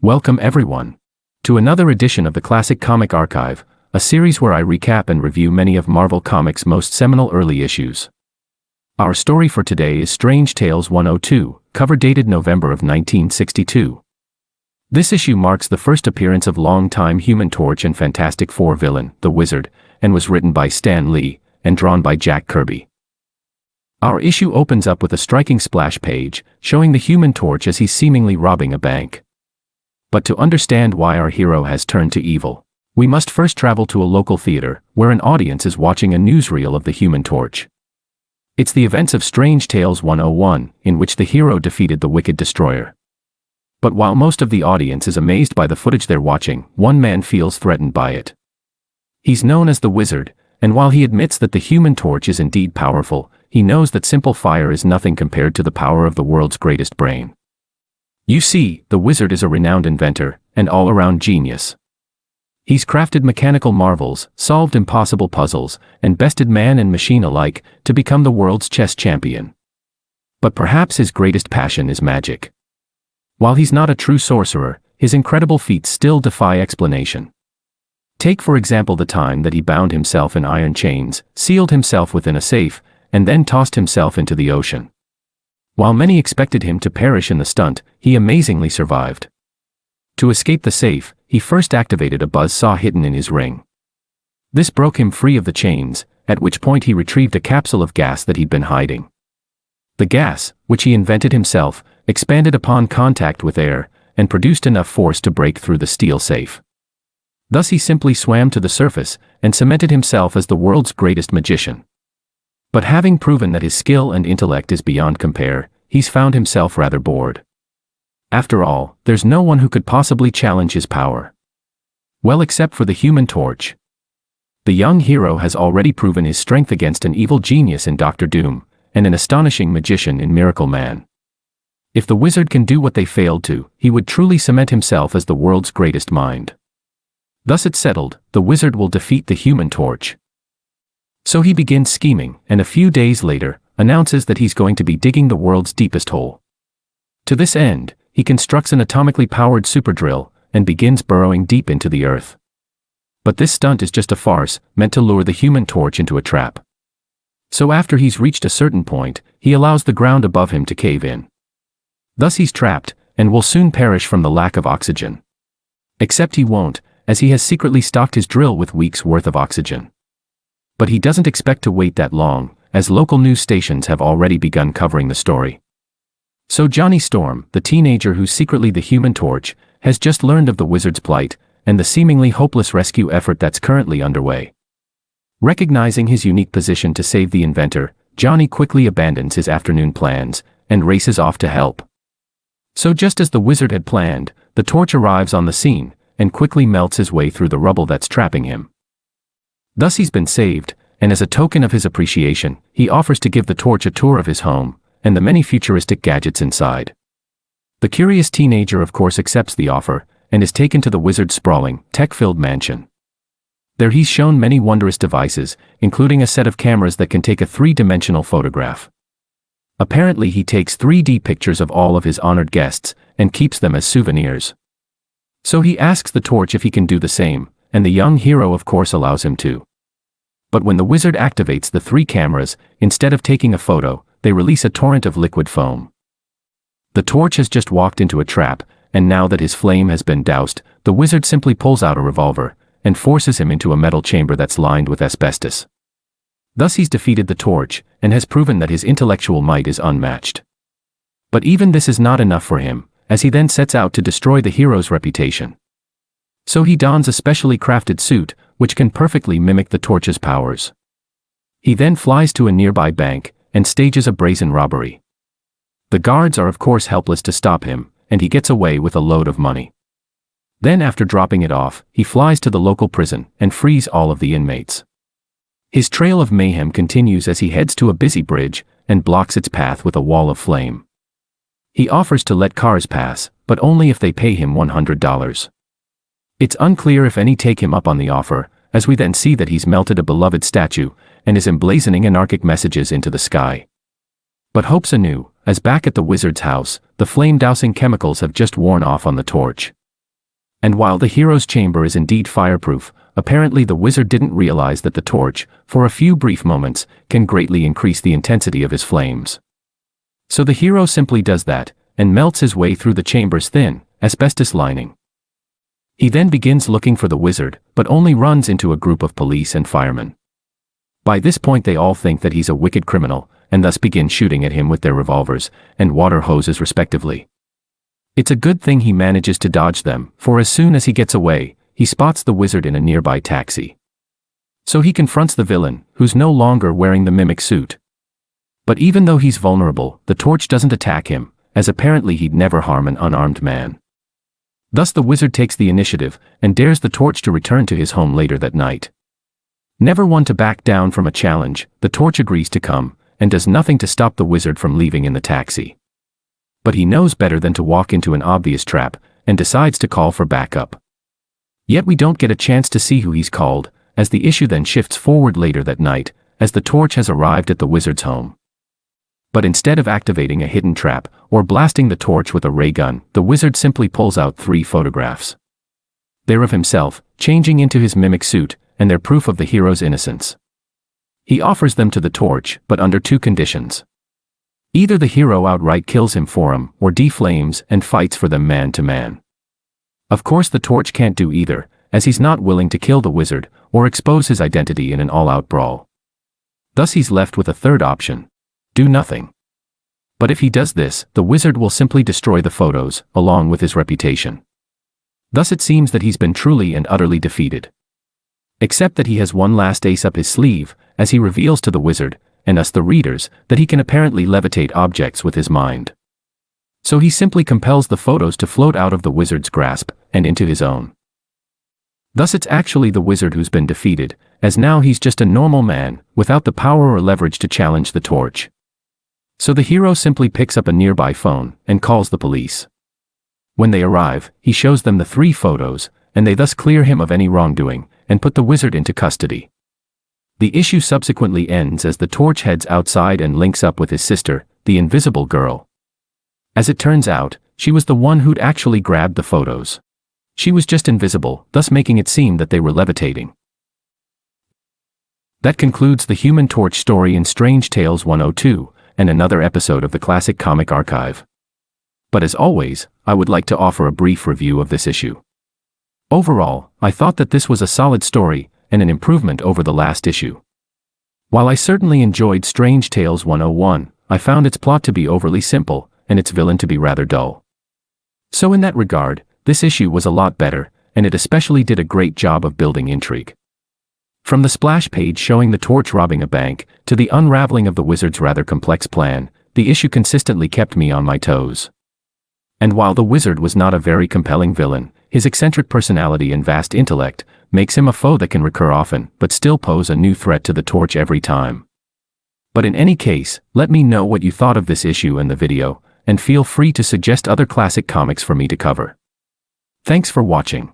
Welcome everyone to another edition of the Classic Comic Archive, a series where I recap and review many of Marvel Comics' most seminal early issues. Our story for today is Strange Tales 102, cover dated November of 1962. This issue marks the first appearance of longtime Human Torch and Fantastic Four villain, the Wizard, and was written by Stan Lee and drawn by Jack Kirby. Our issue opens up with a striking splash page, showing the Human Torch as he's seemingly robbing a bank. But to understand why our hero has turned to evil, we must first travel to a local theater, where an audience is watching a newsreel of the Human Torch. It's the events of Strange Tales 101, in which the hero defeated the Wicked Destroyer. But while most of the audience is amazed by the footage they're watching, one man feels threatened by it. He's known as the Wizard, and while he admits that the Human Torch is indeed powerful, he knows that simple fire is nothing compared to the power of the world's greatest brain. You see, the Wizard is a renowned inventor, and all-around genius. He's crafted mechanical marvels, solved impossible puzzles, and bested man and machine alike to become the world's chess champion. But perhaps his greatest passion is magic. While he's not a true sorcerer, his incredible feats still defy explanation. Take for example the time that he bound himself in iron chains, sealed himself within a safe, and then tossed himself into the ocean. While many expected him to perish in the stunt, he amazingly survived. To escape the safe, he first activated a buzz saw hidden in his ring. This broke him free of the chains, at which point he retrieved a capsule of gas that he'd been hiding. The gas, which he invented himself, expanded upon contact with air, and produced enough force to break through the steel safe. Thus he simply swam to the surface, and cemented himself as the world's greatest magician. But having proven that his skill and intellect is beyond compare, he's found himself rather bored. After all, there's no one who could possibly challenge his power. Well, except for the Human Torch. The young hero has already proven his strength against an evil genius in Dr. Doom, and an astonishing magician in Miracle Man. If the Wizard can do what they failed to, he would truly cement himself as the world's greatest mind. Thus it's settled, the Wizard will defeat the Human Torch. So he begins scheming, and a few days later, announces that he's going to be digging the world's deepest hole. To this end, he constructs an atomically powered super drill, and begins burrowing deep into the earth. But this stunt is just a farce, meant to lure the Human Torch into a trap. So after he's reached a certain point, he allows the ground above him to cave in. Thus he's trapped, and will soon perish from the lack of oxygen. Except he won't, as he has secretly stocked his drill with weeks' worth of oxygen. But he doesn't expect to wait that long, as local news stations have already begun covering the story. So Johnny Storm, the teenager who's secretly the Human Torch, has just learned of the Wizard's plight, and the seemingly hopeless rescue effort that's currently underway. Recognizing his unique position to save the inventor, Johnny quickly abandons his afternoon plans, and races off to help. So just as the Wizard had planned, the Torch arrives on the scene, and quickly melts his way through the rubble that's trapping him. Thus he's been saved, and as a token of his appreciation, he offers to give the Torch a tour of his home, and the many futuristic gadgets inside. The curious teenager of course accepts the offer, and is taken to the Wizard's sprawling, tech-filled mansion. There he's shown many wondrous devices, including a set of cameras that can take a three-dimensional photograph. Apparently he takes 3D pictures of all of his honored guests, and keeps them as souvenirs. So he asks the Torch if he can do the same, and the young hero of course allows him to. But when the Wizard activates the 3 cameras, instead of taking a photo, they release a torrent of liquid foam. The Torch has just walked into a trap, and now that his flame has been doused, the Wizard simply pulls out a revolver, and forces him into a metal chamber that's lined with asbestos. Thus he's defeated the Torch, and has proven that his intellectual might is unmatched. But even this is not enough for him, as he then sets out to destroy the hero's reputation. So he dons a specially crafted suit, which can perfectly mimic the Torch's powers. He then flies to a nearby bank, and stages a brazen robbery. The guards are of course helpless to stop him, and he gets away with a load of money. Then after dropping it off, he flies to the local prison, and frees all of the inmates. His trail of mayhem continues as he heads to a busy bridge, and blocks its path with a wall of flame. He offers to let cars pass, but only if they pay him $100. It's unclear if any take him up on the offer, as we then see that he's melted a beloved statue, and is emblazoning anarchic messages into the sky. But hope's anew, as back at the Wizard's house, the flame-dousing chemicals have just worn off on the Torch. And while the hero's chamber is indeed fireproof, apparently the wizard didn't realize that the torch, for a few brief moments, can greatly increase the intensity of his flames. So the hero simply does that, and melts his way through the chamber's thin, asbestos lining. He then begins looking for the wizard, but only runs into a group of police and firemen. By this point they all think that he's a wicked criminal, and thus begin shooting at him with their revolvers and water hoses respectively. It's a good thing he manages to dodge them, for as soon as he gets away, he spots the wizard in a nearby taxi. So he confronts the villain, who's no longer wearing the mimic suit. But even though he's vulnerable, the torch doesn't attack him, as apparently he'd never harm an unarmed man. Thus the wizard takes the initiative, and dares the torch to return to his home later that night. Never one to back down from a challenge, the torch agrees to come, and does nothing to stop the wizard from leaving in the taxi. But he knows better than to walk into an obvious trap, and decides to call for backup. Yet we don't get a chance to see who he's called, as the issue then shifts forward later that night, as the torch has arrived at the wizard's home. But instead of activating a hidden trap, or blasting the torch with a ray gun, the wizard simply pulls out 3 photographs. They're of himself, changing into his mimic suit, and they're proof of the hero's innocence. He offers them to the torch, but under 2 conditions. Either the hero outright kills him for him, or deflames and fights for them man to man. Of course the torch can't do either, as he's not willing to kill the wizard, or expose his identity in an all-out brawl. Thus he's left with a third option: do nothing. But if he does this, the wizard will simply destroy the photos, along with his reputation. Thus it seems that he's been truly and utterly defeated. Except that he has one last ace up his sleeve, as he reveals to the wizard, and us the readers, that he can apparently levitate objects with his mind. So he simply compels the photos to float out of the wizard's grasp, and into his own. Thus it's actually the wizard who's been defeated, as now he's just a normal man, without the power or leverage to challenge the torch. So the hero simply picks up a nearby phone, and calls the police. When they arrive, he shows them the 3 photos, and they thus clear him of any wrongdoing, and put the wizard into custody. The issue subsequently ends as the torch heads outside and links up with his sister, the Invisible Girl. As it turns out, she was the one who'd actually grabbed the photos. She was just invisible, thus making it seem that they were levitating. That concludes the Human Torch story in Strange Tales 102, and another episode of the Classic Comic Archive. But as always, I would like to offer a brief review of this issue. Overall, I thought that this was a solid story, and an improvement over the last issue. While I certainly enjoyed Strange Tales 101, I found its plot to be overly simple, and its villain to be rather dull. So in that regard, this issue was a lot better, and it especially did a great job of building intrigue. From the splash page showing the torch robbing a bank, to the unraveling of the wizard's rather complex plan, the issue consistently kept me on my toes. And while the wizard was not a very compelling villain, his eccentric personality and vast intellect makes him a foe that can recur often, but still pose a new threat to the torch every time. But in any case, let me know what you thought of this issue and the video, and feel free to suggest other classic comics for me to cover. Thanks for watching.